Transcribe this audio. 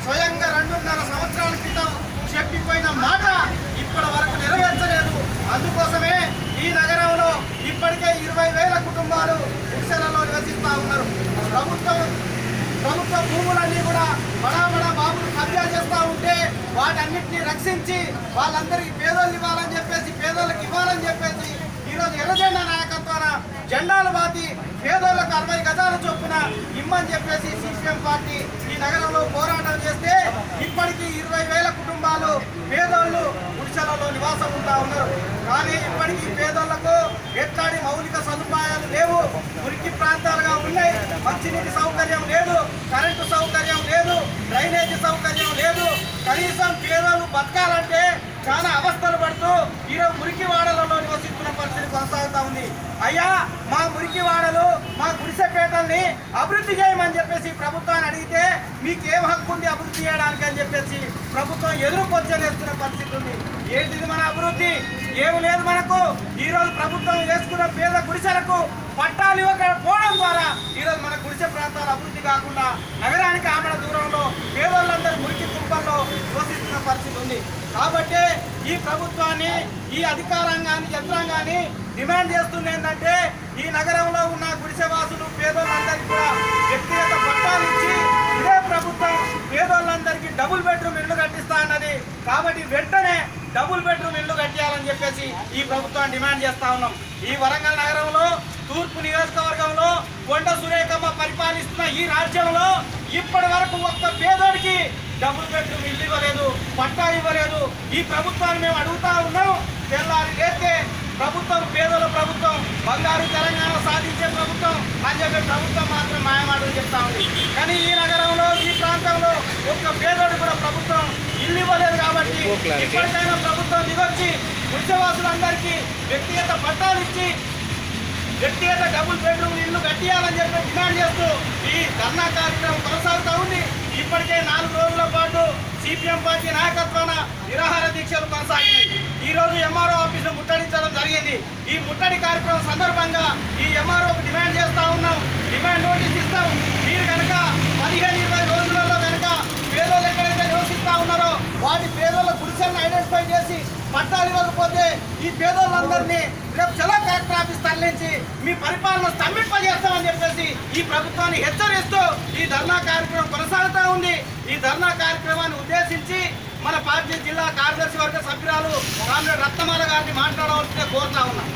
స్వయంగా 2.5 సంవత్సరాల క్రితం చెప్పిపోయిన మాట ఇప్పటి వరకు నెరవేర్చలేదు. అందుకోసమే ఈ నగరంలో ఇప్పటికే 20,000 కుటుంబాలు గుడిసెలలో నివసిస్తూ ఉన్నారు. ప్రభుత్వ భూములన్నీ కూడా బడా బాబులు కబ్జా చేస్తూ ఉంటే వాటన్నిటిని రక్షించి వాళ్ళందరికీ పేదోళ్ళు ఇవ్వాలని చెప్పేసి, పేదోళ్ళకి ఇవ్వాలని చెప్పేసి ఈరోజు ఎర్రజెండా నాయకత్వాన జెండాలు బాతి పేదోళ్ళకు 60 గజాల చొప్పున ఇమ్మని చెప్పేసి సిపిఎం పార్టీ ఈ నగరంలో పోరాటం చేస్తే ఇప్పటికీ 20,000 కుటుంబాలు పేదోళ్ళు గుడిసెలలో నివాసం ఉంటా ఉన్నారు. కానీ ఇప్పటికీ పేదోళ్లకు ఎట్లాంటి మౌలిక సదుపాయాలు లేవు. మురికి ప్రాంతాలుగా ఉన్నాయి. మంచినీటి సౌకర్యం లేదు, కరెంటు సౌకర్యం లేదు, డ్రైనేజీ సౌకర్యం లేదు. కనీసం పేదలు బతకాలంటే చాలా అవస్థలు పడుతూ ఈరోజు మురికి వాడలలో నివసిస్తున్న పరిస్థితి కొనసాగుతూ ఉంది. అయ్యా, మా మురికి వాడలు, మా గుడిసెపేటల్ని అభివృద్ధి చేయమని చెప్పేసి ప్రభుత్వాన్ని అడిగితే మీకేం హక్కు ఉంది అభివృద్ధి చేయడానికి అని చెప్పేసి ప్రభుత్వం ఎదురుకొచ్చేస్తున్న పరిస్థితి ఉంది. ఏంటిది మన అభివృద్ధి? ఏమి లేదు మనకు. ఈరోజు ప్రభుత్వం వేసుకున్న పేద గుడిసెలకు పట్టాలు ఇవ్వకపోవడం ద్వారా ఈరోజు మన గుడిసె ప్రాంతాలు అభివృద్ధి కాకుండా నగరానికి ఆమెడ దూరంలో పేదోళ్ళందరూ మురికి కుంపల్లో నివసిస్తున్న పరిస్థితి ఉంది. కాబట్టి ఈ ప్రభుత్వాన్ని, ఈ అధికారాంగాన్ని, యంత్రాంగాన్ని డిమాండ్ చేస్తుంది ఏంటంటే ఈ నగరంలో ఉన్న గుడిసెవాసులు పేదోళ్ళందరికీ కూడా వ్యక్తిగత పట్టాలు ఇచ్చి ఇదే ప్రభుత్వం పేదోళ్ళందరికీ డబుల్ బెడ్రూమ్ ఇల్లు కట్టిస్తా అన్నది. కాబట్టి వెంటనే డబుల్ బెడ్రూమ్ ఇల్లు కట్టియాలని చెప్పేసి ఈ ప్రభుత్వాన్ని డిమాండ్ చేస్తా ఉన్నాం. ఈ వరంగల్ నగరంలో తూర్పు నియోజకవర్గంలో కొండ సురేఖమ్మ పరిపాలిస్తున్న ఈ రాజ్యంలో ఇప్పటి వరకు ఒక్క పేదోడికి డబుల్ బెడ్రూమ్ ఇల్లు ఇవ్వలేదు, పట్టా ఇవ్వలేదు. ఈ ప్రభుత్వాన్ని మేము అడుగుతా ఉన్నాం. తెల్లారి లేస్తే ప్రభుత్వం పేదల ప్రభుత్వం, బంగారు తెలంగాణ సాధించే ప్రభుత్వం అని చెప్పే ప్రభుత్వం మాత్రం మాయమాటలు చెప్తా ఉంది. కానీ ఈ నగరంలో, ఈ ప్రాంతంలో ఒక్క పేదోడు కూడా ప్రభుత్వం ఇల్లు ఇవ్వలేదు. కాబట్టి ఇప్పటికైనా ప్రభుత్వం దిగొచ్చి గుడిసెవాసులందరికీ వ్యక్తిగత పట్టాలు ఇచ్చి వ్యక్తిగత డబుల్ బెడ్రూమ్ ఇల్లు కట్టియాలని చెప్పి డిమాండ్ చేస్తూ ఈ ధర్నా కార్యక్రమం కొనసాగుతూ ఉంది. ఇప్పటికే 4 రోజుల పాటు సిపిఎం పార్టీ నాయకత్వాన నిరాహార దీక్షలు కొనసాగినాయి. ఈ రోజు ఎంఆర్ఓ ఆఫీసును ముట్టడించడం జరిగింది. ఈ ముట్టడి కార్యక్రమం సందర్భంగా ఈ ఎంఆర్ఓకు డిమాండ్ చేస్తా ఉన్నాం. డిమాండ్ నోటీస్ ఇస్తాం. మీరు కనుక 15-20 రోజులలో కనుక పేదోళ్ళు ఎక్కడైతే నివసిస్తా ఉన్నారో వాటి పేదోళ్ళ గుడిసెలను ఐడెంటిఫై చేసి పట్టాలు ఇవ్వకపోతే ఈ పేదోళ్ళందరినీ రేపు చలో కలెక్టర్ ఆఫీస్ తరలించి మీ పరిపాలన స్తంభింపజేస్తామని చెప్పేసి ఈ ప్రభుత్వాన్ని హెచ్చరిస్తూ ఈ ధర్నా కార్యక్రమం కొనసాగుతూ ఉంది. ఈ ధర్నా కార్యక్రమాన్ని ఉద్దేశించి మన పార్టీ జిల్లా కార్యదర్శి వర్గ సభ్యురాలు కామ్రేడ్ రత్నమాల గారిని మాట్లాడవలసిందే కోరుతా ఉన్నాం.